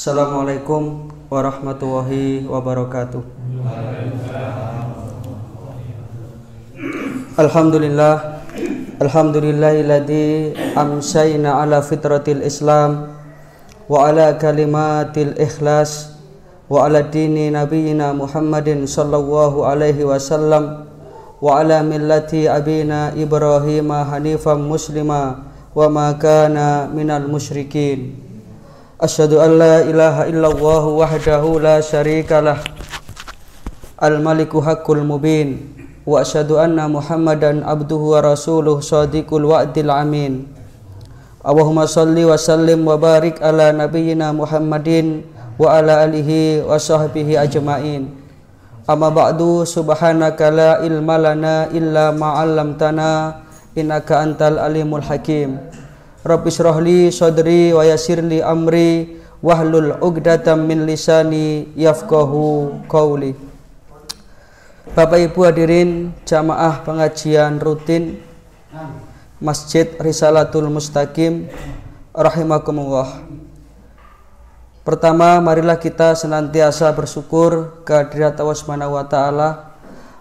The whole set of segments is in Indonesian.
Assalamualaikum warahmatullahi wabarakatuh. Alhamdulillah, alhamdulillahilladzi amsayna ala fitratil Islam wa ala kalimatil ikhlas wa ala dini nabiyyina Muhammadin sallallahu alaihi wasallam wa ala millati abina Ibrahim hanifan muslima wa ma kana minal musyrikin. Asyhadu an la ilaha illallah wahdahu la syarikalah al-maliku haqqul mubin wa asyhadu anna Muhammadan abduhu wa rasuluh shadiqul wa'dil amin. Allahumma shalli wa sallim wa barik ala nabiyyina Muhammadin wa ala alihi wa sahbihi ajmain. Amma ba'du, subhanaka la ilma lana illa ma 'allamtana innaka antal alimul hakim. Rabbi shrah li sadri wa yassir li amri wahlul 'uqdatam min lisani yafqahu qawli. Bapak Ibu hadirin jamaah pengajian rutin Masjid Risalatul Mustaqim rahimakumullah. Pertama, marilah kita senantiasa bersyukur kehadirat Allah Subhanahu wa taala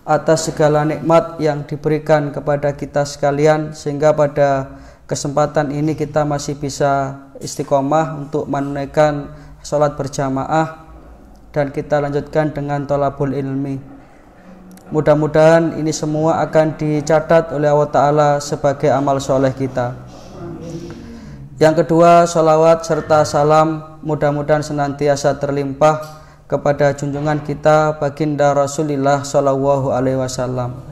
atas segala nikmat yang diberikan kepada kita sekalian, sehingga pada kesempatan ini kita masih bisa istiqomah untuk menunaikan sholat berjamaah dan kita lanjutkan dengan thalabul ilmi. Mudah-mudahan ini semua akan dicatat oleh Allah Ta'ala sebagai amal soleh kita. Yang kedua, sholawat serta salam mudah-mudahan senantiasa terlimpah kepada junjungan kita baginda Rasulullah Shallallahu Alaihi Wasallam.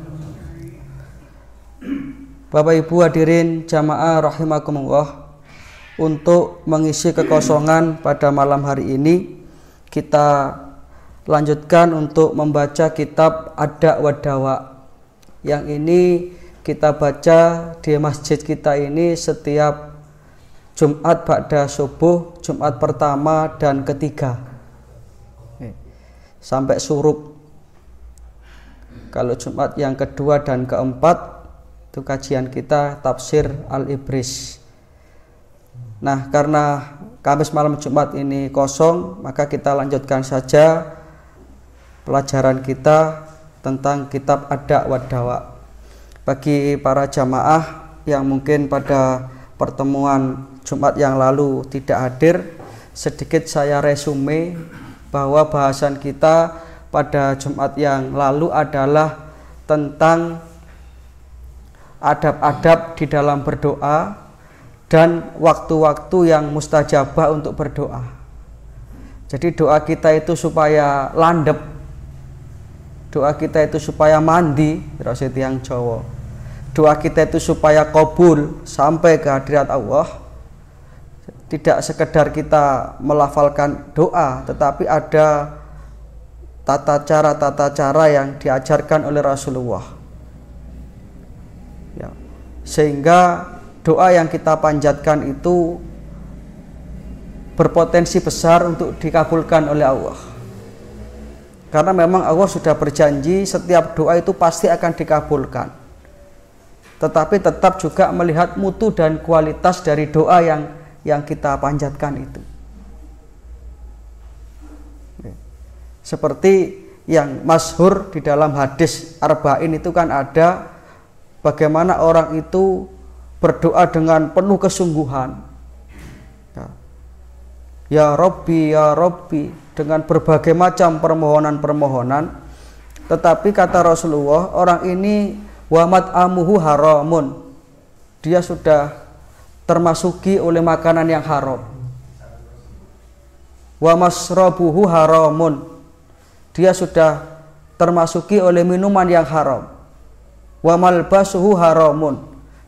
Bapak Ibu hadirin jamaah rahimakumullah, untuk mengisi kekosongan pada malam hari ini kita lanjutkan untuk membaca kitab Ad-Da' wa Dawa. Yang ini kita baca di masjid kita ini setiap Jumat ba'da subuh, Jumat pertama dan ketiga sampai suruk. Kalau Jumat yang kedua dan keempat itu kajian kita tafsir Al-Ibris. Nah, karena Kamis malam Jumat ini kosong, maka kita lanjutkan saja pelajaran kita tentang kitab Ad-Da' wa Dawa. Bagi para jamaah yang mungkin pada pertemuan Jumat yang lalu tidak hadir, sedikit saya resume bahwa bahasan kita pada Jumat yang lalu adalah tentang adab-adab di dalam berdoa dan waktu-waktu yang mustajabah untuk berdoa. Jadi doa kita itu supaya landep, doa kita itu supaya mandi, rasa tiang Jawa. Doa kita itu supaya qabul sampai ke hadirat Allah. Tidak sekedar kita melafalkan doa, tetapi ada tata cara yang diajarkan oleh Rasulullah. Ya, sehingga doa yang kita panjatkan itu berpotensi besar untuk dikabulkan oleh Allah. Karena memang Allah sudah berjanji setiap doa itu pasti akan dikabulkan. Tetapi tetap juga melihat mutu dan kualitas dari doa yang kita panjatkan itu. Seperti yang masyhur di dalam hadis Arba'in itu kan ada bagaimana orang itu berdoa dengan penuh kesungguhan. Ya Rabbi, ya Rabbi, dengan berbagai macam permohonan-permohonan. Tetapi kata Rasulullah, orang ini wa mat'amuhu haramun. Dia sudah termasuki oleh makanan yang haram. Wa masrabuhu haramun. Dia sudah termasuki oleh minuman yang haram. Wa malbasuhu haramun,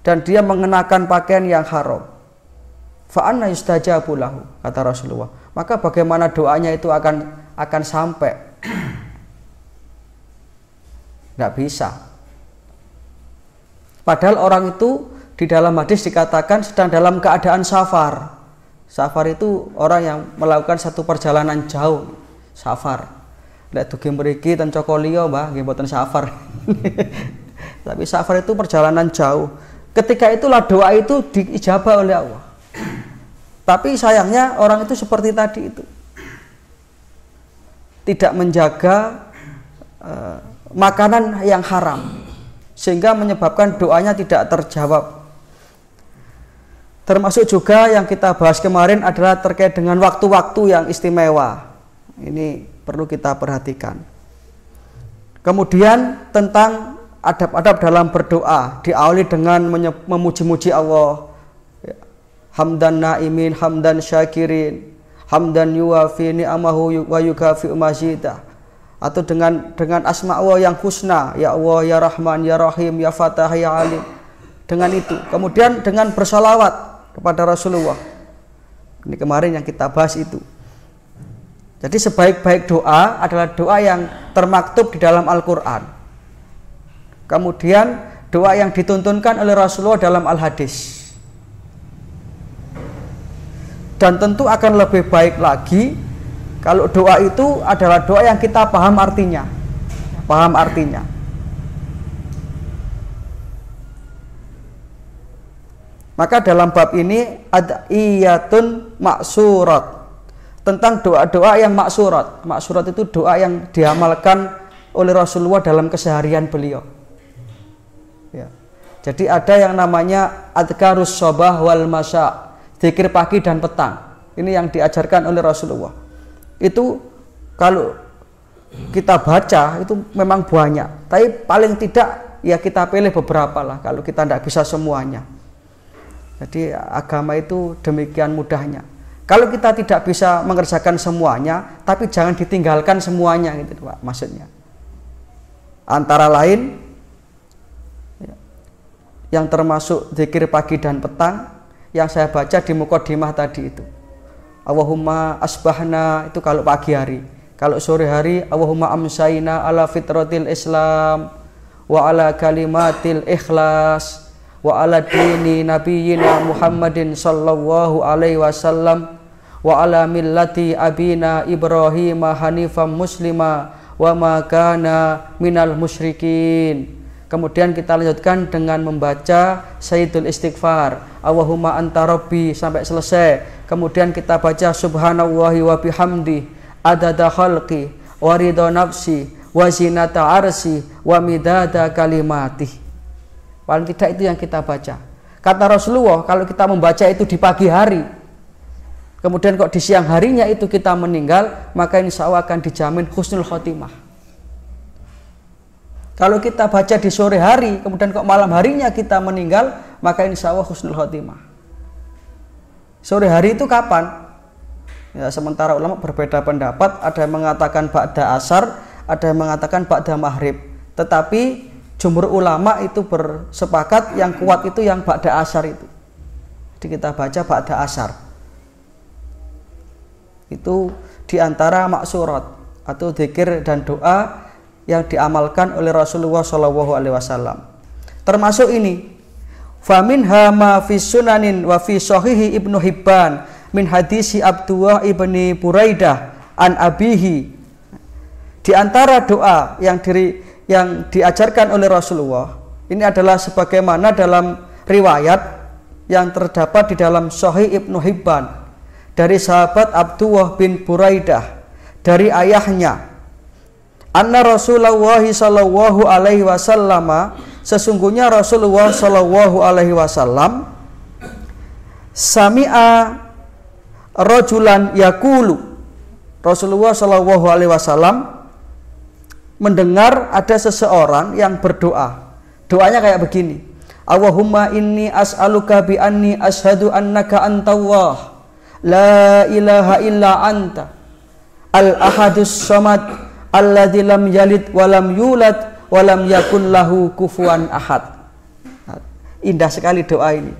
dan dia mengenakan pakaian yang haram. Fa anna yustajabu lahu, kata Rasulullah. Maka bagaimana doanya itu akan sampai? Nggak bisa. Padahal orang itu di dalam hadis dikatakan sedang dalam keadaan safar. Safar itu orang yang melakukan satu perjalanan jauh, safar. Lek dugi mriki ten Cokolio, Mbah, nggih mboten safar. Tapi safar itu perjalanan jauh. Ketika itulah doa itu diijabah oleh Allah. Tapi sayangnya orang itu seperti tadi itu. tidak menjaga makanan yang haram, sehingga menyebabkan doanya tidak terjawab. Termasuk juga yang kita bahas kemarin adalah terkait dengan waktu-waktu yang istimewa. Ini perlu kita perhatikan. Kemudian tentang adab-adab dalam berdoa, diawali dengan memuji-muji Allah. Hamdan naimin, hamdan syakirin, hamdan yuwafi ni'amahu wa yukafi'u mazidah. Atau dengan asma Allah yang husna, ya Allah, ya Rahman, ya Rahim, ya Fatah, ya Alim. Dengan itu. Kemudian dengan bersalawat kepada Rasulullah. Ini kemarin yang kita bahas itu. Jadi sebaik-baik doa adalah doa yang termaktub di dalam Al-Quran. Kemudian doa yang dituntunkan oleh Rasulullah dalam Al-Hadis. Dan tentu akan lebih baik lagi kalau doa itu adalah doa yang kita paham artinya. Paham artinya. Maka dalam bab ini ada iyatun maksurat, tentang doa-doa yang maksurat. Maksurat itu doa yang diamalkan oleh Rasulullah dalam keseharian beliau. Ya. Jadi ada yang namanya adkarus sobah wal masya, zikir pagi dan petang. Ini yang diajarkan oleh Rasulullah. Itu kalau kita baca itu memang banyak, tapi paling tidak ya kita pilih beberapa lah, kalau kita tidak bisa semuanya. Jadi agama itu demikian mudahnya. Kalau kita tidak bisa mengerjakan semuanya, tapi jangan ditinggalkan semuanya, gitu Pak, maksudnya. Antara lain yang termasuk zikir pagi dan petang yang saya baca di Muqaddimah tadi itu. Allahumma asbahna, itu kalau pagi hari. Kalau sore hari, Allahumma amsayna ala fitratil Islam wa ala kalimatil ikhlas wa ala dini nabiyyina Muhammadin sallallahu alaihi wasallam wa ala millati abina Ibrahim hanifam muslima wa ma kana minal musyrikin. Kemudian kita lanjutkan dengan membaca Sayyidul Istighfar, Allahumma anta rabbi, sampai selesai. Kemudian kita baca subhanallahi wa bihamdi adada khalqi wa ridha nafsi wa zinata arsi wa midada kalimatih. Paling tidak itu yang kita baca. Kata Rasulullah, kalau kita membaca itu di pagi hari, kemudian kok di siang harinya itu kita meninggal, maka insya Allah akan dijamin husnul khotimah. Kalau kita baca di sore hari, kemudian kok malam harinya kita meninggal, maka insya Allah husnul khotimah. Sore hari itu kapan? Ya, sementara ulama berbeda pendapat, ada yang mengatakan ba'da asar, ada yang mengatakan ba'da maghrib. Tetapi jumhur ulama itu bersepakat yang kuat itu yang ba'da asar itu. Jadi kita baca ba'da asar. Itu diantara maksurat atau zikir dan doa yang diamalkan oleh Rasulullah SAW. Termasuk ini, faminha ma fi sunanin wa fi sahihi Ibnu Hibban min hadisi Abdullah ibni Buraidah an abihi. Di antara doa yang diajarkan oleh Rasulullah, ini adalah sebagaimana dalam riwayat yang terdapat di dalam Sahih Ibnu Hibban dari sahabat Abdullah bin Buraidah dari ayahnya, anna Rasulullah sallallahu alaihi wasallam, sesungguhnya Rasulullah sallallahu alaihi wasallam sami'a rajulan yaqulu, Rasulullah sallallahu alaihi wasallam mendengar ada seseorang yang berdoa. Doanya kayak begini, Allahumma inni as'aluka bi anni ashadu annaka antallah la ilaha illa anta al-ahadus samad alladzi lam yalid walam yulad walam yakun lahu kufuwan ahad. Indah sekali doa ini.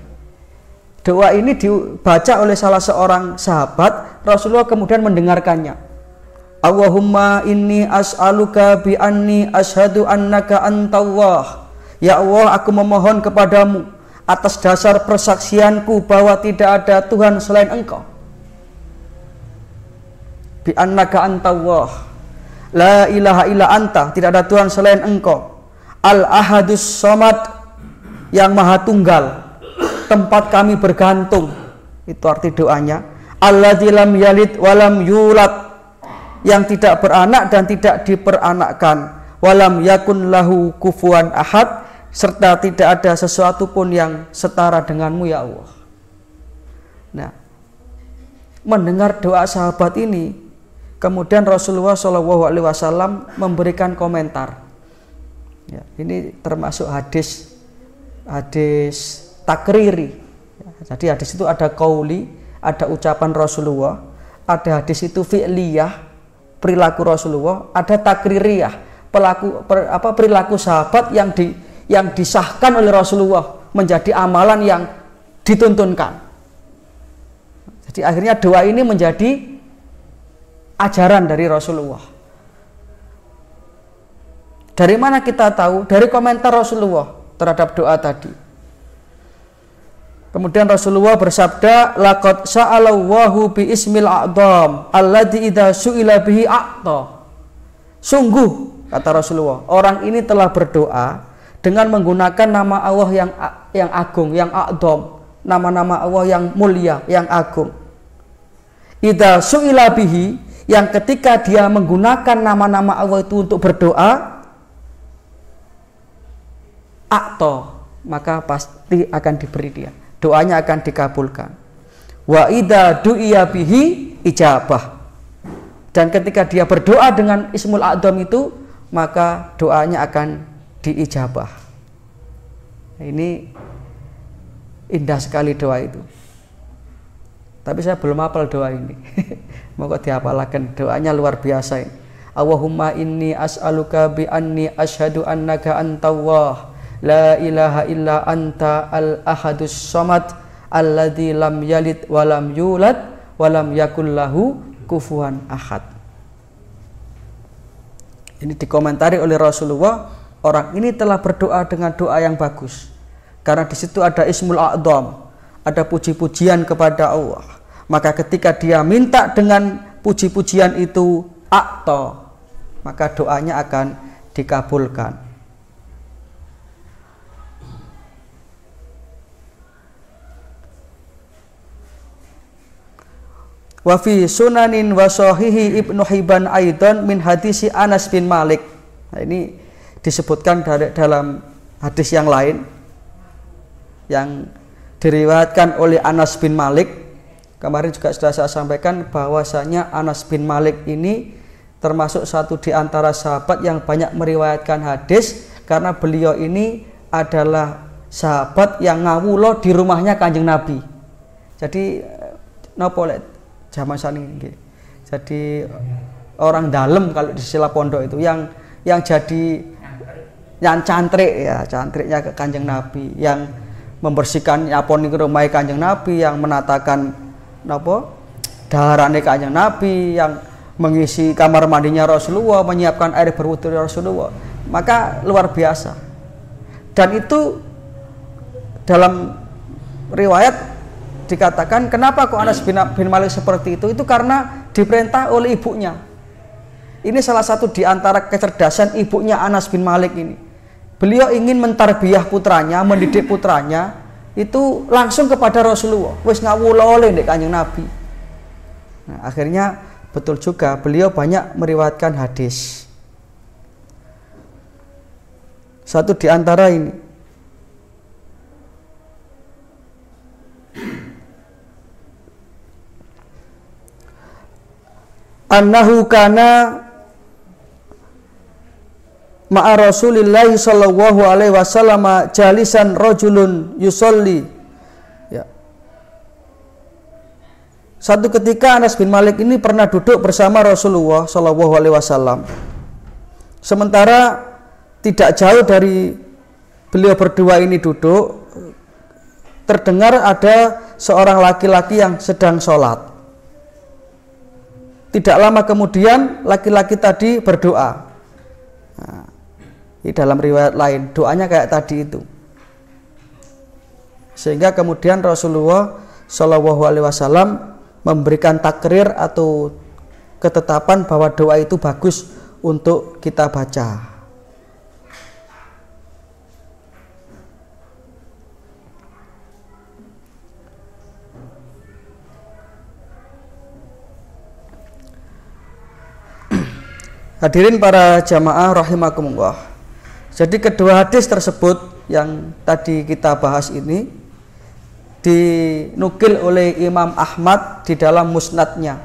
Doa ini dibaca oleh salah seorang sahabat. Rasulullah kemudian mendengarkannya. Allahumma inni as'aluka bi anni ashadu annaka antallah. Ya Allah, aku memohon kepadamu atas dasar persaksianku bahwa tidak ada Tuhan selain Engkau. Bi annaka antallah, la ilaha illa anta, tidak ada Tuhan selain Engkau. Al-ahadus samad, yang maha tunggal, tempat kami bergantung. Itu arti doanya. Alladzi lam yalid walam yulad, yang tidak beranak dan tidak diperanakkan. Walam yakun lahu kufuwan ahad, serta tidak ada sesuatu pun yang setara denganmu ya Allah. Nah, mendengar doa sahabat ini, kemudian Rasulullah SAW memberikan komentar. Ya, ini termasuk hadis takriri. Ya, jadi hadis itu ada qauli, ada ucapan Rasulullah, ada hadis itu fi'liyah, perilaku Rasulullah, ada takririyah, perilaku sahabat yang disahkan oleh Rasulullah menjadi amalan yang dituntunkan. Jadi akhirnya doa ini menjadi ajaran dari Rasulullah. Dari mana kita tahu? Dari komentar Rasulullah terhadap doa tadi. Kemudian Rasulullah bersabda, laqad sa'alallahu bi ismil a'dham alladzi idza su'ila bihi a'ta. Sungguh, kata Rasulullah, orang ini telah berdoa dengan menggunakan nama Allah yang agung, yang a'dham, nama-nama Allah yang mulia, yang agung. Idza su'ila bihi, yang ketika dia menggunakan nama-nama Allah itu untuk berdoa, a'ta, maka pasti akan diberi dia, doanya akan dikabulkan. Wa idza du'iya bihi ijabah, dan ketika dia berdoa dengan ismul a'dham itu, maka doanya akan diijabah. Ini indah sekali doa itu. Tapi saya belum hafal doa ini. Moga dihafalaken, doanya luar biasa ini. Allahumma inni as'aluka bi anni asyhadu annaka antawah la ilaha illa anta al-ahadus samad alladzi lam yalid wa lam yulad wa lam yakul lahu kufuwan ahad. Ini dikomentari oleh Rasulullah, orang ini telah berdoa dengan doa yang bagus. Karena di situ ada ismul a'dham, ada puji-pujian kepada Allah. Maka ketika dia minta dengan puji-pujian itu a'ta, maka doanya akan dikabulkan. Wa fi sunanin wa sahihi Ibnu Hibban aidan min hadisi Anas bin Malik. Nah, ini disebutkan dalam hadis yang lain yang diriwayatkan oleh Anas bin Malik. Kemarin juga sudah saya sampaikan bahwasanya Anas bin Malik ini termasuk satu di antara sahabat yang banyak meriwayatkan hadis, karena beliau ini adalah sahabat yang ngawulo di rumahnya Kanjeng Nabi. Jadi napa zaman saat ini, jadi orang dalam kalau di sila pondok itu yang jadi yang cantrik ya, cantriknya ke Kanjeng Nabi, yang membersihkan yapon ke rumah Kanjeng Nabi, yang menatakan napa daharane Kanjeng Nabi, yang mengisi kamar mandinya Rasulullah, menyiapkan air berwudu Rasulullah. Maka luar biasa. Dan itu dalam riwayat dikatakan, kenapa kok Anas bin Malik seperti itu? Itu karena diperintah oleh ibunya. Ini salah satu di antara kecerdasan ibunya Anas bin Malik ini. Beliau ingin mentarbiyah putranya, mendidik putranya itu langsung kepada Rasulullah. Wis ngawula oleh ndek Kanjeng Nabi. Nah, akhirnya betul juga beliau banyak meriwayatkan hadis. Satu di antara ini, annahu kana ma'a Rasulillahi sallallahu alaihi wasallam jalisan rajulun yusolli. Ya. Satu ketika Anas bin Malik ini pernah duduk bersama Rasulullah sallallahu alaihi wasallam. Sementara tidak jauh dari beliau berdua ini duduk, terdengar ada seorang laki-laki yang sedang sholat. Tidak lama kemudian laki-laki tadi berdoa. Nah, di dalam riwayat lain doanya kayak tadi itu. Sehingga kemudian Rasulullah Shallallahu Alaihi Wasallam memberikan takrir atau ketetapan bahwa doa itu bagus untuk kita baca. Hadirin para jamaah rahimakumullah. Jadi kedua hadis tersebut yang tadi kita bahas ini dinukil oleh Imam Ahmad di dalam musnadnya.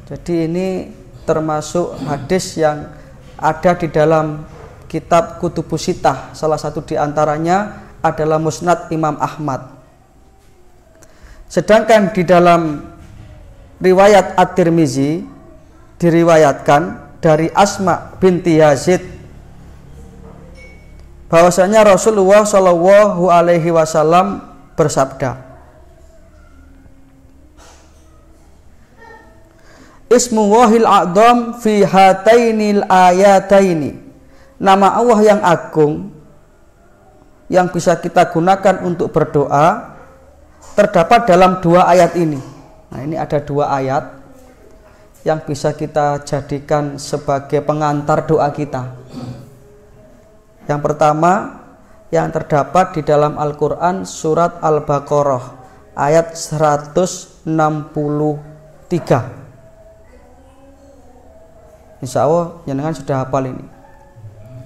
Jadi ini termasuk hadis yang ada di dalam kitab Kutubus Sittah. Salah satu di antaranya adalah musnad Imam Ahmad. Sedangkan di dalam riwayat At-Tirmizi diriwayatkan dari Asma binti Yazid bahwasanya Rasulullah Shallallahu Alaihi Wasallam bersabda, Ismullahil a'dham fi hatainil ayataini. Nama Allah yang agung yang bisa kita gunakan untuk berdoa terdapat dalam dua ayat ini. Nah, ini ada dua ayat yang bisa kita jadikan sebagai pengantar doa kita. Yang pertama yang terdapat di dalam Al-Quran surat Al-Baqarah ayat 163. Insya Allah jenengan sudah hafal ini.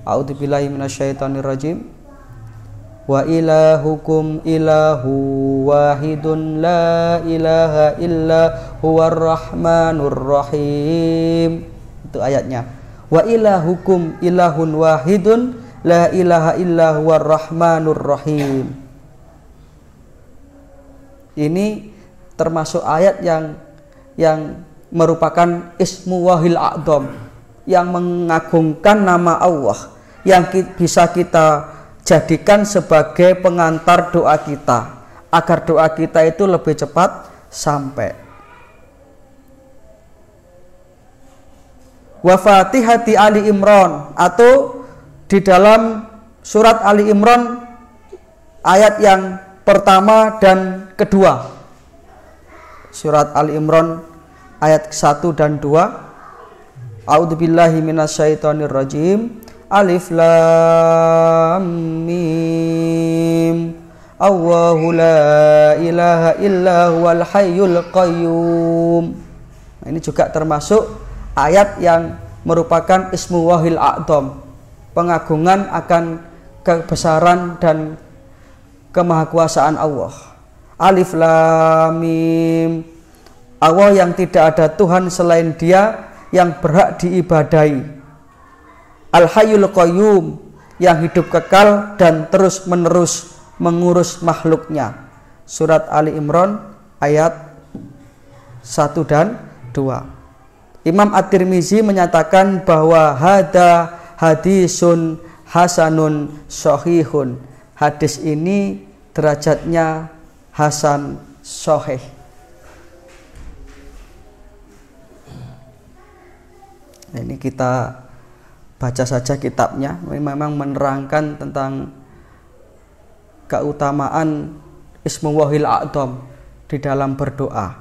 A'udzubillahi minasyaitonirrajim. Wa ilahukum ilahu wahidun la ilaha illa huwar rahmanur rahim. Itu ayatnya. Wa ilahukum ilahun wahidun la ilaha illa huwar rahmanur rahim. Ini termasuk ayat yang merupakan Ismullahil a'dham, yang mengagungkan nama Allah, yang bisa kita jadikan sebagai pengantar doa kita agar doa kita itu lebih cepat sampai. Wa Fatihati Ali Imran, atau di dalam surat Ali Imran ayat yang pertama dan kedua. Surat Ali Imran ayat 1 dan 2. A'udzubillahi minasyaitonirrajim. Alif lam mim. Allahu la ilaha illa huwal hayyul qayyum. Nah, ini juga termasuk ayat yang merupakan Ismullahil a'dham, pengagungan akan kebesaran dan kemahakuasaan Allah. Alif lam mim. Allah yang tidak ada Tuhan selain Dia yang berhak diibadahi. Al-Hayyul Qayyum, yang hidup kekal dan terus menerus mengurus makhluknya. Surat Ali Imran ayat 1 dan 2. Imam At-Tirmizi menyatakan bahwa hada hadisun hasanun sahihun. Hadis ini derajatnya hasan sahih. Ini kita baca saja kitabnya, memang menerangkan tentang keutamaan Ismullahil a'dham di dalam berdoa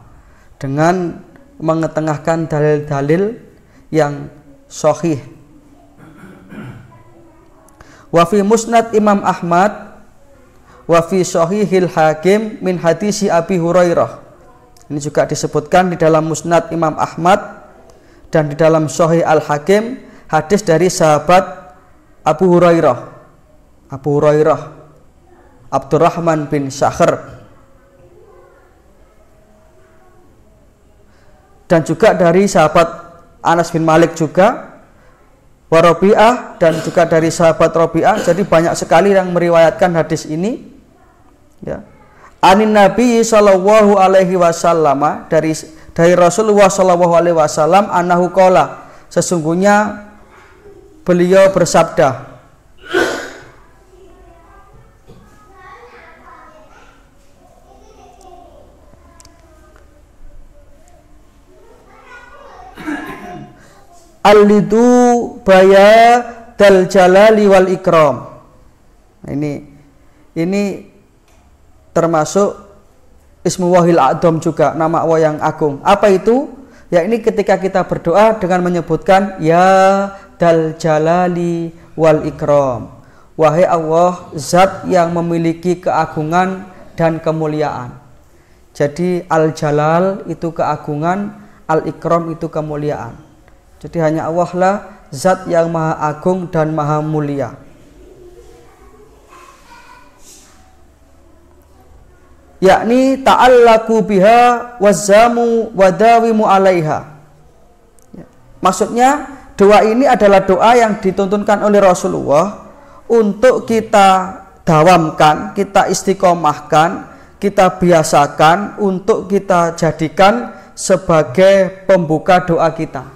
dengan mengetengahkan dalil-dalil yang sahih. Wa fi musnad Imam Ahmad wa fi sahihil Hakim min hadisi Abi Hurairah. Ini juga disebutkan di dalam musnad Imam Ahmad dan di dalam Sahih Al-Hakim hadis dari sahabat Abu Hurairah Abdurrahman bin Sakhr, dan juga dari sahabat Anas bin Malik juga, wa Rabi'ah, dan juga dari sahabat Rabi'ah. Jadi banyak sekali yang meriwayatkan hadis ini, ya. Anin Nabi sallallahu alaihi wasallam, dari Rasulullah sallallahu alaihi wasallam, annahu qala, sesungguhnya beliau bersabda, Al-lidu baya dal jalali wal ikram. Ini termasuk Ismullahil a'dham juga, nama Allah yang agung. Apa itu? Ya, ini ketika kita berdoa dengan menyebutkan ya dal jalali wal ikram. Wahai Allah, zat yang memiliki keagungan dan kemuliaan. Jadi al-jalal itu keagungan, al-ikram itu kemuliaan. Jadi hanya Allah lah zat yang maha agung dan maha mulia. Yakni ta'allaku biha wazamu wadawimu alaiha. Maksudnya doa ini adalah doa yang dituntunkan oleh Rasulullah untuk kita dawamkan, kita istiqomahkan, kita biasakan, untuk kita jadikan sebagai pembuka doa kita.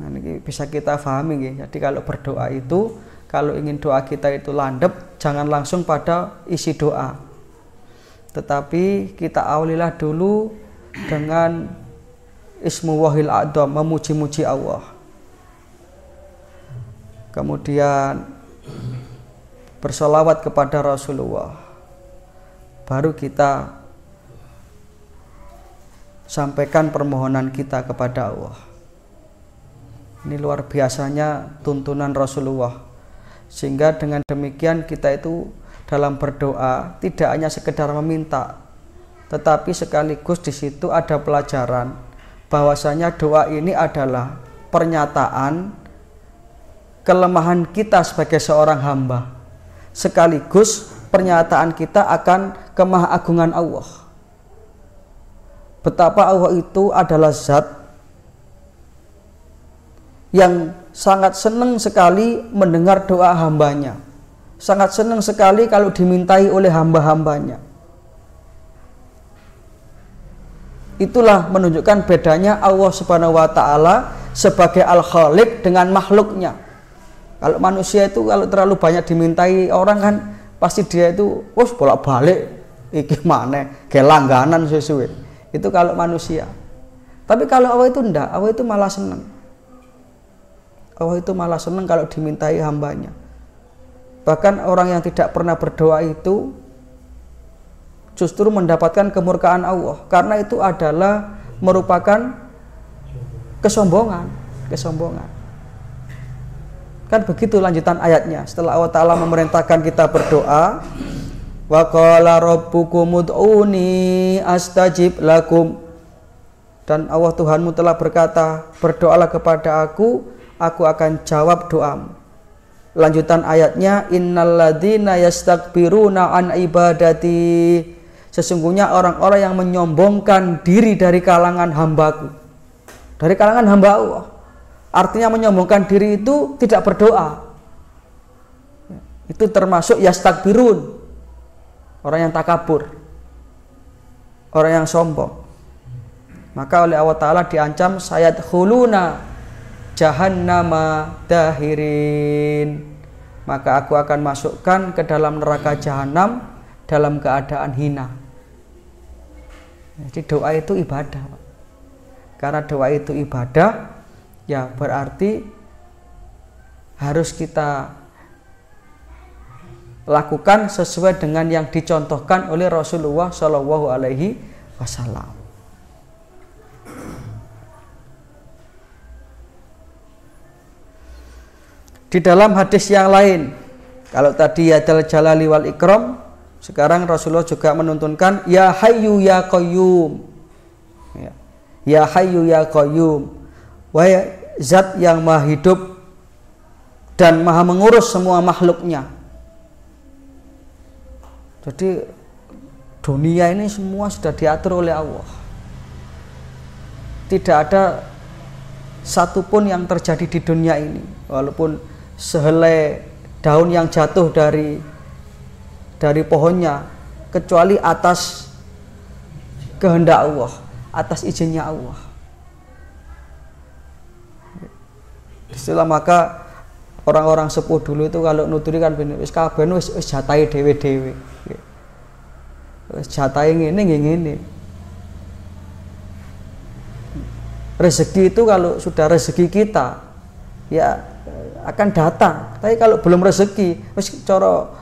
Nah, ini bisa kita pahami ya. Jadi kalau berdoa itu, kalau ingin doa kita itu landep, jangan langsung pada isi doa, tetapi kita awalilah dulu dengan ismu wahil a'dham, memuji-muji Allah. Kemudian bersolawat kepada Rasulullah, baru kita sampaikan permohonan kita kepada Allah. Ini luar biasanya tuntunan Rasulullah, sehingga dengan demikian kita itu dalam berdoa tidak hanya sekedar meminta, tetapi sekaligus di situ ada pelajaran bahwasanya doa ini adalah pernyataan kelemahan kita sebagai seorang hamba, sekaligus pernyataan kita akan kemahagunan Allah. Betapa Allah itu adalah zat yang sangat senang sekali mendengar doa hambanya, sangat senang sekali kalau dimintai oleh hamba-hambanya. Itulah menunjukkan bedanya Allah Subhanahu wa Ta'ala sebagai Al-Khaliq dengan makhluknya. Kalau manusia itu kalau terlalu banyak dimintai orang kan pasti dia itu bolak-balik iki maneh ge langganan sesuai. Itu kalau manusia. Tapi kalau Allah itu enggak, Allah itu malah senang. Allah itu malah senang kalau dimintai hambanya. Bahkan orang yang tidak pernah berdoa itu justru mendapatkan kemurkaan Allah, karena itu adalah merupakan kesombongan. Kan begitu lanjutan ayatnya. Setelah Allah Ta'ala memerintahkan kita berdoa, wa qala rabbukum ud'uni astajib lakum, dan Allah Tuhanmu telah berkata, berdoalah kepada aku akan jawab doamu. Lanjutan ayatnya, innalladzina yastakbiruna an ibadati, sesungguhnya orang-orang yang menyombongkan diri dari kalangan hambaku, dari kalangan hamba Allah. Artinya menyombongkan diri itu tidak berdoa. Itu termasuk yastakbirun, orang yang takabur, orang yang sombong. Maka oleh Allah Ta'ala diancam sayadkhuluna jahannama dahirin, maka aku akan masukkan ke dalam neraka jahanam dalam keadaan hina. Jadi doa itu ibadah, Pak. Karena doa itu ibadah, ya berarti harus kita lakukan sesuai dengan yang dicontohkan oleh Rasulullah Shallallahu Alaihi Wasallam. Di dalam hadis yang lain, kalau tadi ya jalali wal ikram, sekarang Rasulullah juga menuntunkan ya hayyu ya qayyum, ya hayyu ya qayyum, wahai zat yang maha hidup dan maha mengurus semua makhluknya. Jadi dunia ini semua sudah diatur oleh Allah. Tidak ada satupun yang terjadi di dunia ini, walaupun sehelai daun yang jatuh dari pohonnya, kecuali atas kehendak Allah, atas izinnya Allah. Istilah maka orang-orang sepuh dulu itu kalau nuturi kan wis kabeh wis jatahe dhewe-dhewe. Wis jatahe ngene. Rezeki itu kalau sudah rezeki kita ya akan datang. Tapi kalau belum rezeki, wis cara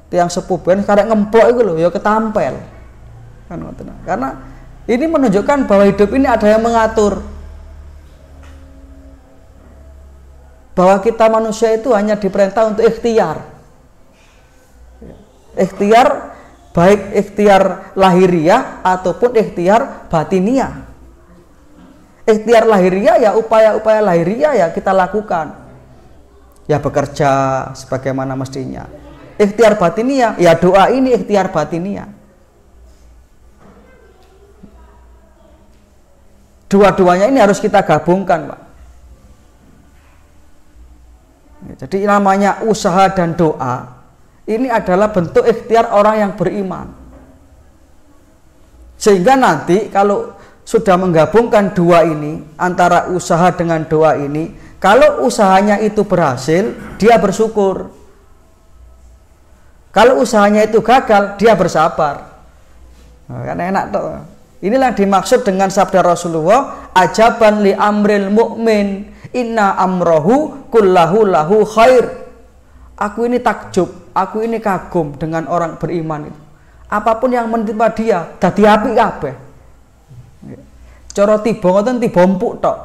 tiang sepuh ben karek ngemplok iku lho ya ketampel. Kan ngoten. Karena ini menunjukkan bahwa hidup ini ada yang mengatur. Bahwa kita manusia itu hanya diperintah untuk ikhtiar. Ikhtiar baik ikhtiar lahiriah ataupun ikhtiar batiniah. Ikhtiar lahiriah ya upaya-upaya lahiriah ya kita lakukan. Ya bekerja sebagaimana mestinya. Ikhtiar batiniah ya doa ini ikhtiar batiniah. Dua-duanya ini harus kita gabungkan, Pak. Jadi namanya usaha dan doa ini adalah bentuk ikhtiar orang yang beriman. Sehingga nanti kalau sudah menggabungkan dua ini, antara usaha dengan doa ini, kalau usahanya itu berhasil, dia bersyukur. Kalau usahanya itu gagal, dia bersabar. Nah, kan enak tuh. Inilah yang dimaksud dengan sabda Rasulullah, ajaban li amril mu'min, inna amrohu kullahu lahu khair. Aku ini takjub, aku ini kagum dengan orang beriman itu. Apapun yang menimpa dia, dadi apik kabeh. Cara tiba ngoten tiba empuk tok.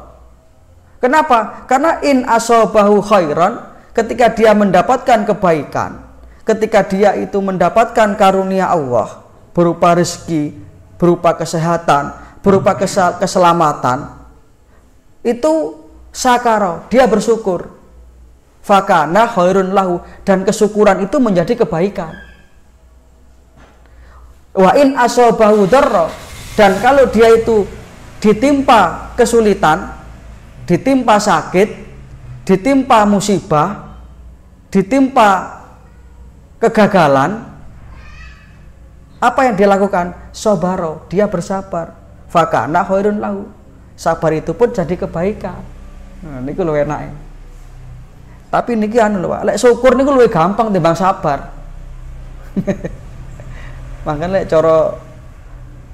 Kenapa? Karena in asobahu khairan, ketika dia mendapatkan kebaikan, ketika dia itu mendapatkan karunia Allah berupa rezeki, berupa kesehatan, berupa keselamatan, itu sakaro, dia bersyukur. Fakana khairun lahu, dan kesyukuran itu menjadi kebaikan. Wa in asobahu dharra, dan kalau dia itu ditimpa kesulitan, ditimpa sakit, ditimpa musibah, ditimpa kegagalan, apa yang dia lakukan? Sobaro, dia bersabar. Fakana khairun lahu, sabar itu pun jadi kebaikan. Nah, niku lho enake. Tapi niki anu lho, Pak, lek syukur niku luwih gampang timbang sabar. Makanya lek cara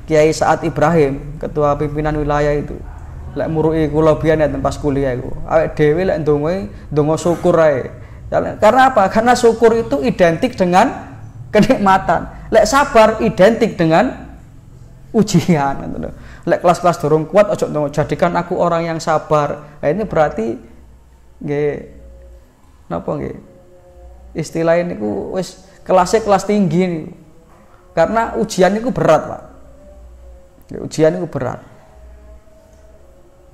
Kiai Saad Ibrahim, ketua pimpinan wilayah itu, lek muruki kula biyen ya pas kuliah iku, awake dhewe lek ndonga syukur ae. Karena apa? Karena syukur itu identik dengan kenikmatan. Lek sabar identik dengan ujian. Lek kelas-kelas durung kuat, ojo ndonga jadikan aku orang yang sabar. Nah, ini berarti nggih napa nggih? Istilah ini ku wis kelasnya kelas tinggi niku. Karena ujian itu berat, Pak. Ujian itu berat.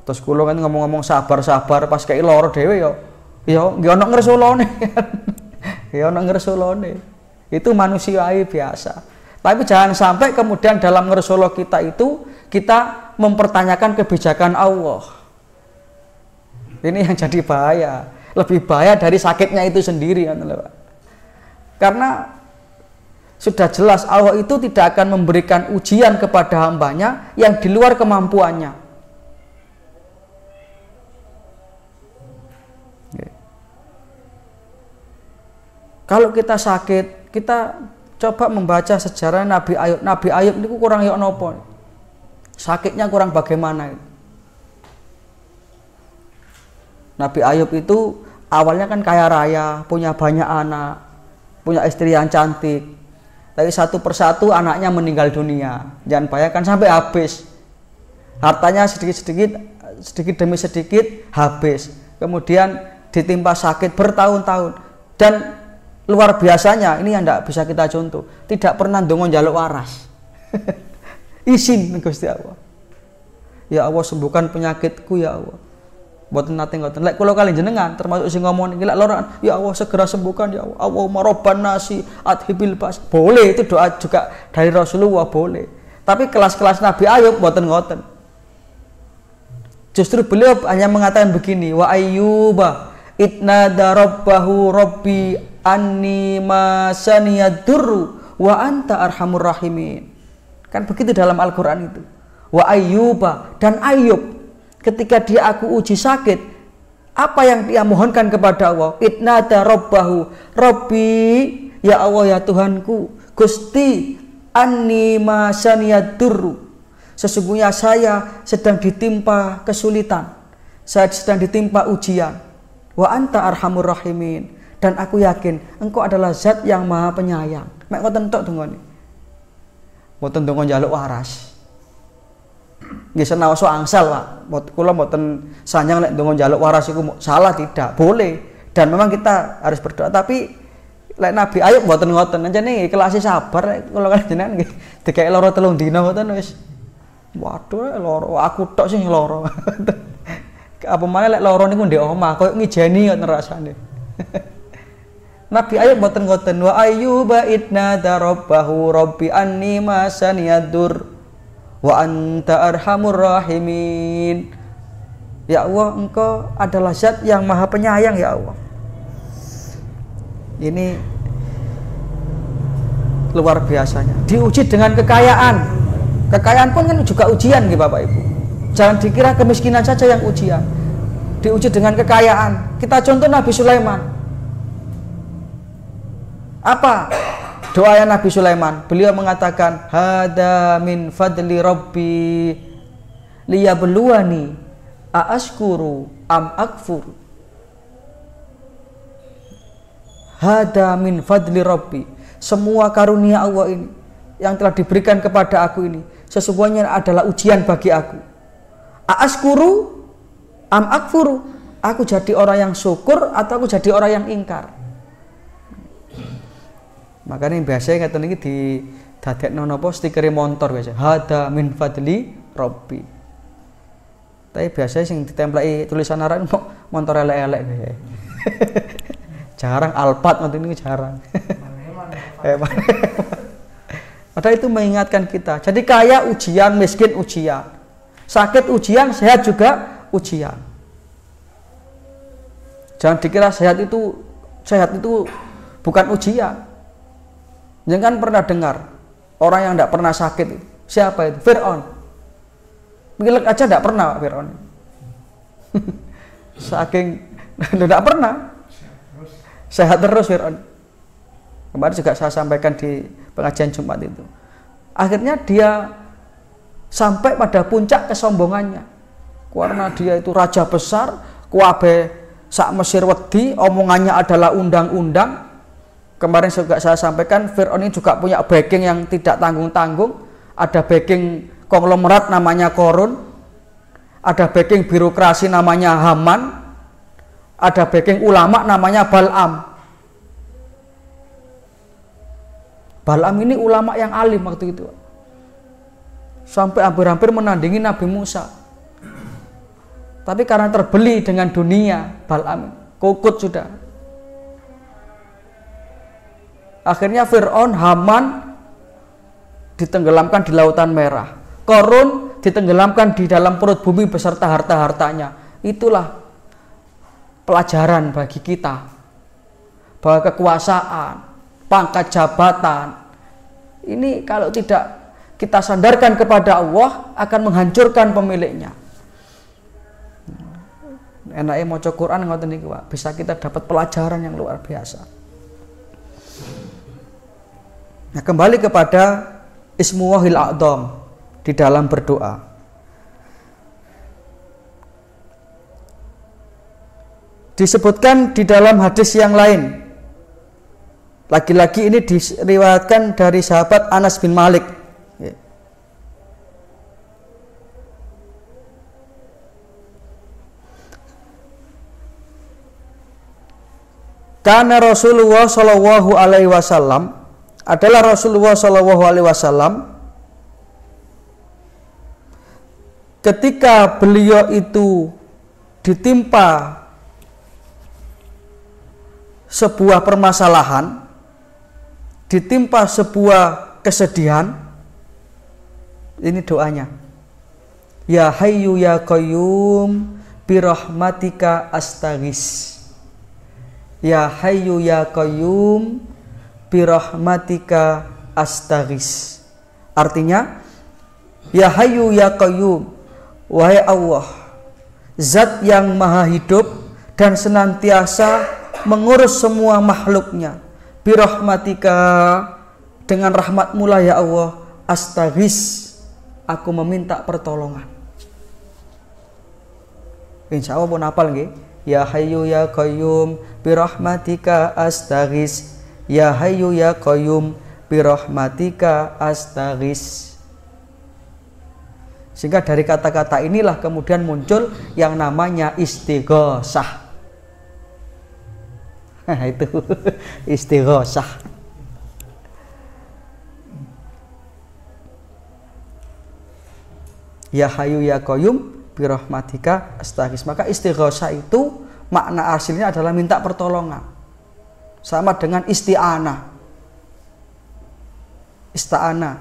Terus kula kan ngomong-ngomong sabar-sabar pas kei lara dhewe ya nggih ana ngresulone. Ya ana ngresulone. Itu manusiawi biasa. Tapi jangan sampai kemudian dalam ngersolo kita itu kita mempertanyakan kebijakan Allah. Ini yang jadi bahaya. Lebih bahaya dari sakitnya itu sendiri, Pak. Karena sudah jelas Allah itu tidak akan memberikan ujian kepada hambanya yang di luar kemampuannya. Kalau kita sakit, kita coba membaca sejarah Nabi Ayub. Nabi Ayub itu kurang yok nopo. Sakitnya kurang bagaimana itu. Nabi Ayub itu awalnya kan kaya raya, punya banyak anak, punya istri yang cantik. Tapi satu persatu anaknya meninggal dunia. Jangan bayangkan sampai habis. Hartanya sedikit demi sedikit habis. Kemudian ditimpa sakit bertahun-tahun. Dan luar biasanya, ini yang tidak bisa kita contoh, tidak pernah ndonga njaluk waras. Izin Gusti Allah. Ya Allah, sembuhkan penyakitku ya Allah. Mboten nate ngoten. Lek kula kali jenengan termasuk sing ngomong iki lek lara, ya Allah segera sembuhkan ya Allah. Allahumma rabban nasi adhibil bas. Boleh, itu doa juga dari Rasulullah, boleh. Tapi kelas-kelas Nabi Ayub mboten ngoten. Justru beliau hanya mengatakan begini, wa ayyuba itnada rabbahu rabbi anni masaniyadurru wa anta arhamur rahimin. Kan begitu dalam Al-Qur'an itu. Wa ayyuba, dan Ayub ketika dia aku uji sakit, apa yang dia mohonkan kepada Allah? Itnada rabbahu rabbi, ya Allah ya Tuhanku, Gusti anni masaniyadurru, sesungguhnya saya sedang ditimpa kesulitan, saya sedang ditimpa ujian. Wa anta arhamur rahimin, dan aku yakin engkau adalah zat yang maha penyayang. Mek ngoten tok dongane. Mboten donga njaluk waras. Nggih senaoso angsal, Pak. Kula mboten sanjang nek ndonga njaluk waras iku salah, tidak. Boleh. Dan memang kita harus berdoa, tapi lek Nabi Ayub mboten ngoten. Anjene kelas sabar kula kan jenengan nggih digawe lara 3 dina ngoten wis Waduh loro, aku tok sing loro. Apa maneh lek loro niku ndek omah koyo ngijeni ngoten rasane. Nabi Ayub mboten-ngoten wa ayyuba idna darabbahu rabbi anni masaniyadur wa anta arhamur rahimin. Ya Allah, Engkau adalah zat yang maha penyayang ya Allah. Ini luar biasanya. Diuji dengan kekayaan. Kekayaan pun kan juga ujian gitu Bapak Ibu. Jangan dikira kemiskinan saja yang ujian. Diuji dengan kekayaan. Kita contoh Nabi Sulaiman. Apa doanya Nabi Sulaiman? Beliau mengatakan, hada min fadli rabbi liyabluwani a'ashkuru am akfur. Hada min fadli rabbi. Semua karunia Allah ini yang telah diberikan kepada aku ini sesungguhnya adalah ujian bagi aku. A'ashkuru am akfuru. Aku jadi orang yang syukur atau aku jadi orang yang ingkar. Makanya biasanya kata ini di dadekno napa stiker motor biasa. Hada min fadli rabbi. Tapi biasanya sing ditempleki tulisan Arab motor elek-elek biasa. Jarang Alphard ngoten niku jarang. Padahal itu mengingatkan kita. Jadi kaya ujian, miskin ujian. Sakit ujian, sehat juga ujian. Jangan dikira sehat itu bukan ujian. Jangan pernah dengar orang yang tidak pernah sakit itu. Siapa itu? Fir'aun. Pilek aja tidak pernah Fir'aun. Saking tidak pernah. Sehat terus Fir'aun. Kemarin juga saya sampaikan di pengajian Jumat itu. Akhirnya dia sampai pada puncak kesombongannya. Karena dia itu raja besar, kuwabe sak Mesir wedi, omongannya adalah undang-undang. Kemarin juga saya sampaikan Fir'aun ini juga punya backing yang tidak tanggung-tanggung. Ada backing konglomerat namanya Korun, ada backing birokrasi namanya Haman, ada backing ulama namanya Bal'am. Bal'am ini ulama yang alim waktu itu, sampai hampir-hampir menandingi Nabi Musa. Tapi karena terbeli dengan dunia, Bal'am kukut sudah. Akhirnya Fir'aun, Haman ditenggelamkan di Lautan Merah. Korun ditenggelamkan di dalam perut bumi beserta harta-hartanya. Itulah pelajaran bagi kita bahwa kekuasaan, pangkat jabatan ini kalau tidak kita sandarkan kepada Allah akan menghancurkan pemiliknya. Enake maca Quran ngoten niku, Pak. Bisa kita dapat pelajaran yang luar biasa. Nah, kembali kepada Ismullahil A'dzam di dalam berdoa. Disebutkan di dalam hadis yang lain. Lagi-lagi ini diriwayatkan dari sahabat Anas bin Malik. Karena Rasulullah Shallallahu Alaihi Wasallam adalah Rasulullah Shallallahu Alaihi Wasallam ketika beliau itu ditimpa sebuah permasalahan, ditimpa sebuah kesedihan, ini doanya. Ya Hayyu ya Qayyum birahmatika astaghis. Ya Hayyu ya Qayyum birahmatika astaghis. Artinya, ya Hayyu ya Qayyum, wahai Allah, zat yang maha hidup dan senantiasa mengurus semua makhluknya, birahmatika, dengan rahmatmu lah ya Allah, astaghis, aku meminta pertolongan. Insya Allah pun hafal nggih. Ya Hayyu ya Qayyum birahmatika astaghis. Ya Hayyu ya Qayyum birahmatika astaghis. Sehingga dari kata-kata inilah kemudian muncul yang namanya istighosah. Itu istighosah. Ya Hayyu ya Qayyum birahmatika astaghis. Maka istighosah itu makna aslinya adalah minta pertolongan. Sama dengan isti'anah. Ista'ana,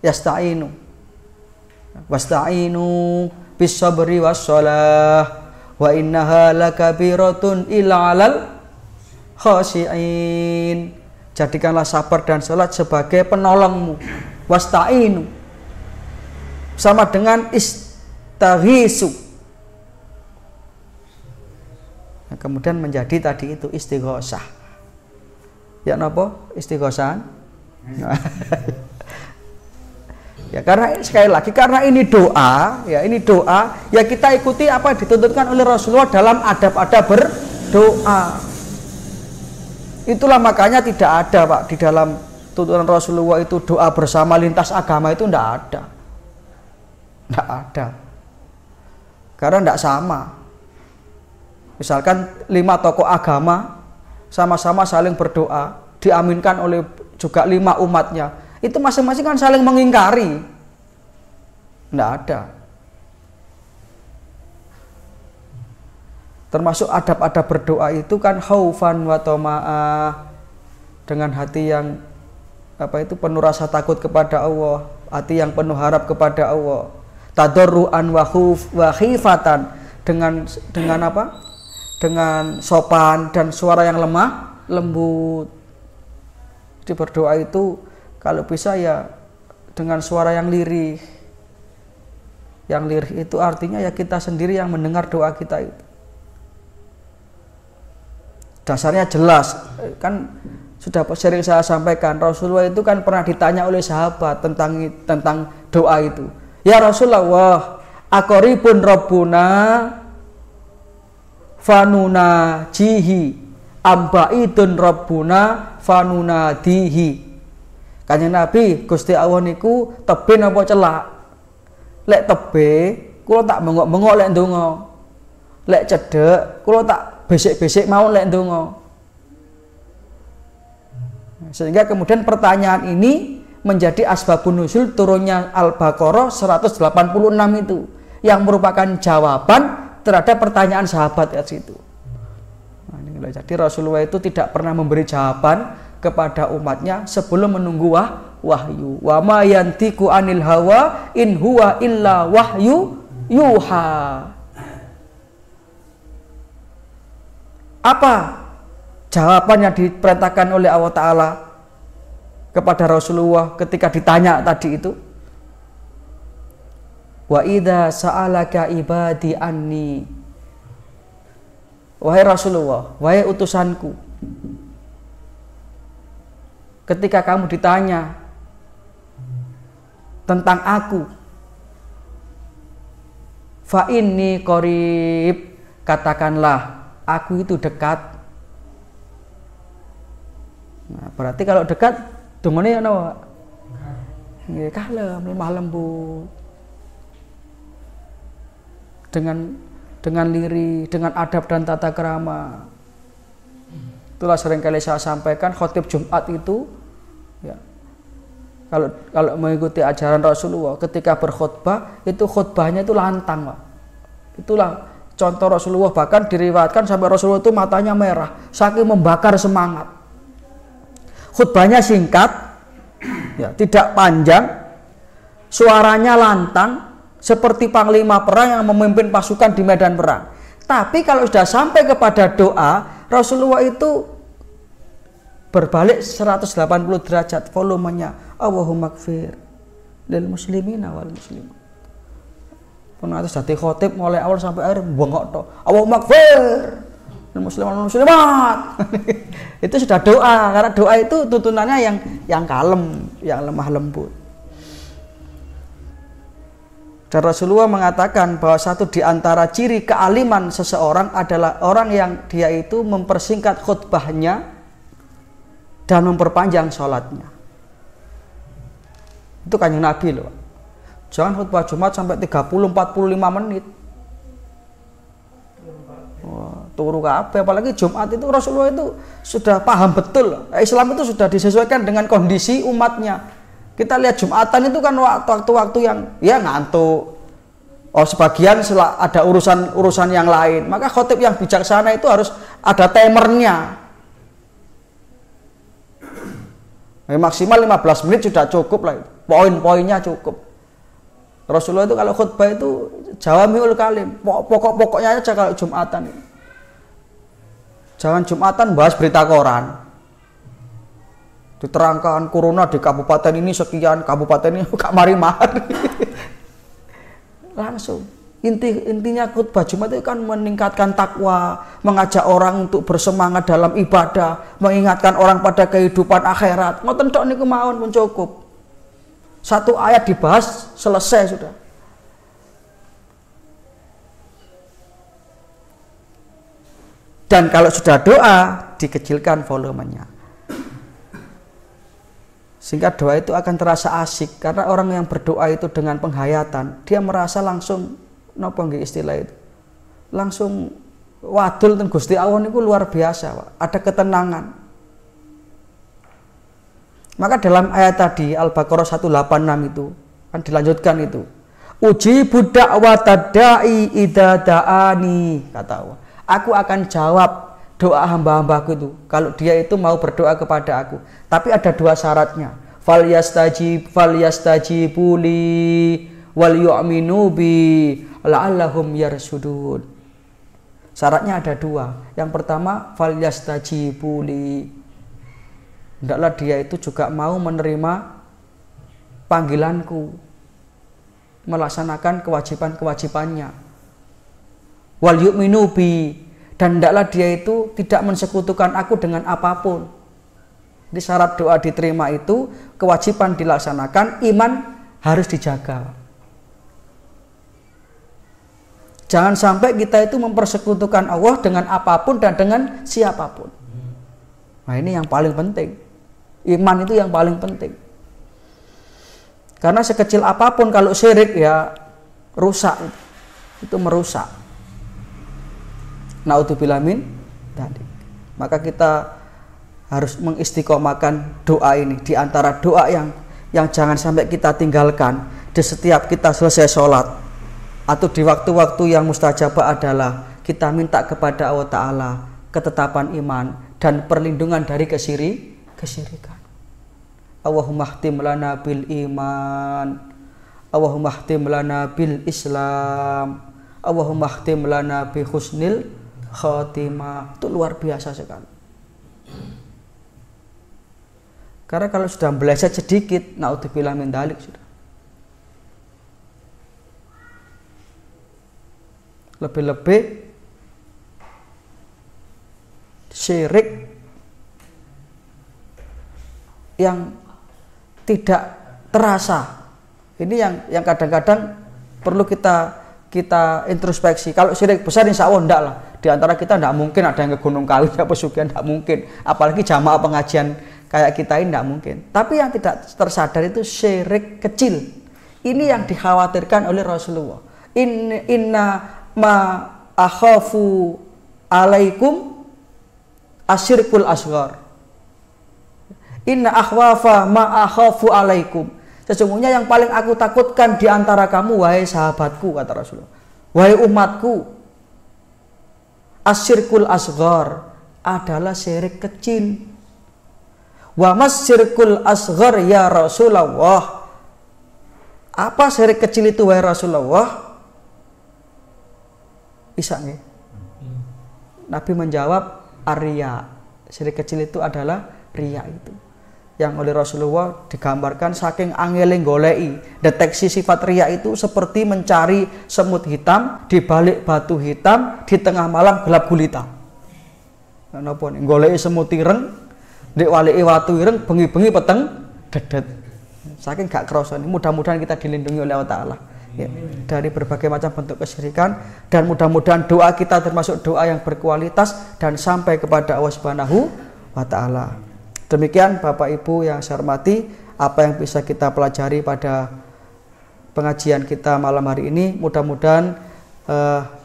yasta'inu. Wasta'inu bis sabri was shalah wa innaha lakabiratun illa 'alal khashi'in. Jadikanlah sabar dan salat sebagai penolongmu. Wasta'inu sama dengan istaghisu. Nah, kemudian menjadi tadi itu istighosah. Ya napa istighosahan? Ya karena sekali lagi karena ini doa, ya kita ikuti apa yang dituntutkan oleh Rasulullah dalam adab-adab berdoa. Itulah makanya tidak ada Pak di dalam tuntunan Rasulullah itu doa bersama lintas agama itu tidak ada. Tidak ada. Karena tidak sama. Misalkan 5 tokoh agama sama-sama saling berdoa, diaminkan oleh juga 5 umatnya. Itu masing-masing kan saling mengingkari. Tidak ada. Termasuk adab-adab berdoa itu kan khaufan wa tama'ah, dengan hati yang penuh rasa takut kepada Allah, hati yang penuh harap kepada Allah. Tadarruan wa khifatan, dengan dengan sopan dan suara yang lemah lembut. Jadi berdoa itu kalau bisa ya dengan suara yang lirih. Yang lirih itu artinya ya kita sendiri yang mendengar doa kita itu. Dasarnya jelas, kan sudah sering saya sampaikan, Rasulullah itu kan pernah ditanya oleh sahabat tentang doa itu. Ya Rasulullah, aqribun rabbuna fanuna jihi ambaidun rabbuna fanuna dihi. Kanjeng Nabi, Gusti Allah niku tebe napa celak? Lek tebe, kula tak bengok-bengok lek ndonga. Lek cedhek, kula tak besik-besik mau lek ndonga. Sehingga kemudian pertanyaan ini menjadi asbabun nuzul turunnya Al-Baqarah 186 itu, yang merupakan jawaban terhadap pertanyaan sahabat di situ. Nah, ini jadi Rasulullah itu tidak pernah memberi jawaban kepada umatnya sebelum menunggu wahyu. Wa ma yantiqu anil hawa in huwa illa wahyu yuha. Apa jawaban yang diperintahkan oleh Allah Ta'ala kepada Rasulullah ketika ditanya tadi itu? Wa idza sa'alaka ibadi anni. Wahai Rasulullah, wahai utusanku, ketika kamu ditanya tentang aku, fa inni qarib, katakanlah aku itu dekat. Nah, berarti kalau dekat dungane ana nggih kalem, lemah lembut. Dengan lirih, dengan adab dan tata krama. Itulah seringkali saya sampaikan khotib Jumat itu ya, kalau mengikuti ajaran Rasulullah ketika berkhutbah itu khutbahnya itu lantang Pak. Itulah contoh Rasulullah, bahkan diriwayatkan sampai Rasulullah itu matanya merah saking membakar semangat. Khutbahnya singkat ya, tidak panjang, suaranya lantang seperti panglima perang yang memimpin pasukan di medan perang. Tapi kalau sudah sampai kepada doa, Rasulullah itu berbalik 180 derajat volumenya. Allahumma gfir lil muslimina wal muslimat. Pun atas dadi khotib mulai awal sampai akhir bengok to. Allahumma gfir lil muslimin wal muslimat. Itu sudah doa, karena doa itu tuntunannya yang kalem, yang lemah lembut. Dan Rasulullah mengatakan bahwa satu di antara ciri kealiman seseorang adalah orang yang dia itu mempersingkat khutbahnya dan memperpanjang sholatnya. Itu Kanjeng Nabi loh. Jangan khutbah Jumat sampai 30-45 menit. Wah, turu kabeh, apalagi Jumat itu Rasulullah itu sudah paham betul. Islam itu sudah disesuaikan dengan kondisi umatnya. Kita lihat Jumatan itu kan waktu-waktu yang ya ngantuk, Oh, sebagian ada urusan yang lain. Maka khotib yang bijaksana itu harus ada timernya. Maksimal 15 menit sudah cukup lah. Poin-poinnya cukup. Rasulullah itu kalau khutbah itu jawamiul kalim. Pokok-pokoknya aja kalau Jumatan. Jangan Jumatan bahas berita koran. Diterangkan corona di kabupaten ini sekian, kabupaten ini gak mari-mari. Langsung intinya khutbah Jumat itu kan meningkatkan takwa, mengajak orang untuk bersemangat dalam ibadah, mengingatkan orang pada kehidupan akhirat. Ngoten tok niku mawon pun cukup. Satu ayat dibahas selesai sudah. Dan kalau sudah doa dikecilkan volumenya. Sehingga doa itu akan terasa asik karena orang yang berdoa itu dengan penghayatan, dia merasa langsung napa nggih istilah itu. Langsung wadul ten Gusti Allah niku luar biasa, Pak. Ada ketenangan. Maka dalam ayat tadi Al-Baqarah 186 itu kan dilanjutkan itu. Ujibu da'watad da'i idza da'ani, kata Allah. Aku akan jawab doa hamba-hambaku itu kalau dia itu mau berdoa kepada aku. Tapi ada dua syaratnya. Falyastajibu li wal yu'minu bi la'allahum yarsudun. Syaratnya ada dua. Yang pertama falyastajibu li. Hendaklah dia itu juga mau menerima panggilanku, melaksanakan kewajiban-kewajibannya. Wal yu'minu bi, dan hendaklah dia itu tidak mensekutukan aku dengan apapun. Di syarat doa diterima itu kewajiban dilaksanakan, iman harus dijaga. Jangan sampai kita itu mempersekutukan Allah dengan apapun dan dengan siapapun. Nah, ini yang paling penting. Iman itu yang paling penting. Karena sekecil apapun kalau syirik ya rusak, itu merusak. Naudzubillah min dzalik. Maka kita harus mengistiqomahkan doa ini di antara doa yang jangan sampai kita tinggalkan di setiap kita selesai sholat atau di waktu-waktu yang mustajabah adalah kita minta kepada Allah Ta'ala ketetapan iman dan perlindungan dari kesyirikan. Allahumma khtim lana bil iman, Allahumma khtim lana bil Islam, Allahumma khtim lana bi husnil khatimah. Itu luar biasa sekali. Karena kalau sudah meleset sedikit, naudzubillah min dzalik sudah. Lebih-lebih syirik yang tidak terasa. Ini yang kadang-kadang perlu kita introspeksi. Kalau syirik besar insya Allah enggak lah. Di antara kita enggak mungkin ada yang ke Gunung Kawi apa pesugihan, enggak mungkin. Apalagi jamaah pengajian kayak kita ini enggak mungkin. Tapi yang tidak tersadar itu syirik kecil. Ini yang dikhawatirkan oleh Rasulullah. Inna ma akhafu alaikum asyirkul asghar. Inna akhwafa ma akhafu alaikum. Sesungguhnya yang paling aku takutkan di antara kamu, wahai sahabatku, kata Rasulullah, wahai umatku, asyirkul asghar adalah syirik kecil. Wa masyirkul asghar ya Rasulullah. Apa syirik kecil itu wahai Rasulullah? Bisa nggih? Nabi menjawab ar-riya. Syirik kecil itu adalah riya itu. Yang oleh Rasulullah digambarkan saking angele golei, deteksi sifat riya itu seperti mencari semut hitam di balik batu hitam di tengah malam gelap gulita. Napa nih golei semut ireng, ndek walike watu ireng, bengi-bengi peteng dedet. Saking gak krasa. Mudah-mudahan kita dilindungi oleh Allah Ta'ala ya, dari berbagai macam bentuk kesyirikan, dan mudah-mudahan doa kita termasuk doa yang berkualitas dan sampai kepada Allah Subhanahu wa Ta'ala. Demikian Bapak Ibu yang saya hormati, apa yang bisa kita pelajari pada pengajian kita malam hari ini, mudah-mudahan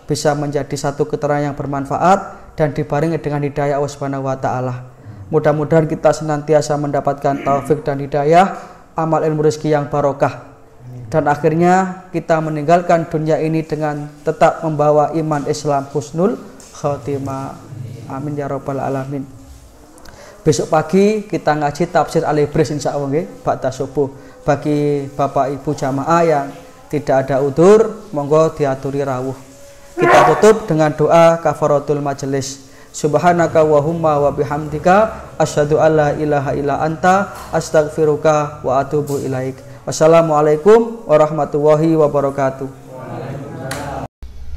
bisa menjadi satu keterangan yang bermanfaat dan dibarengi dengan hidayah Allah Subhanahu wa Ta'ala. Mudah-mudahan kita senantiasa mendapatkan taufik dan hidayah, amal ilmu rezeki yang barokah, dan akhirnya kita meninggalkan dunia ini dengan tetap membawa iman Islam husnul khotimah. Amin ya rabbal alamin. Besok pagi kita ngaji tafsir Al-Ibris insyaallah nggih ba'da subuh. Bagi Bapak Ibu jamaah yang tidak ada udzur, monggo diaturi rawuh. Kita tutup dengan doa kafaratul majelis. Subhanaka wahumma wa bihamdika asyhadu alla ilaha illa anta astaghfiruka wa atubu ilaik. Wassalamualaikum warahmatullahi wabarakatuh.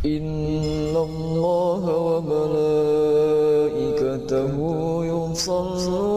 Innallaha wa malaikatahu yusholluna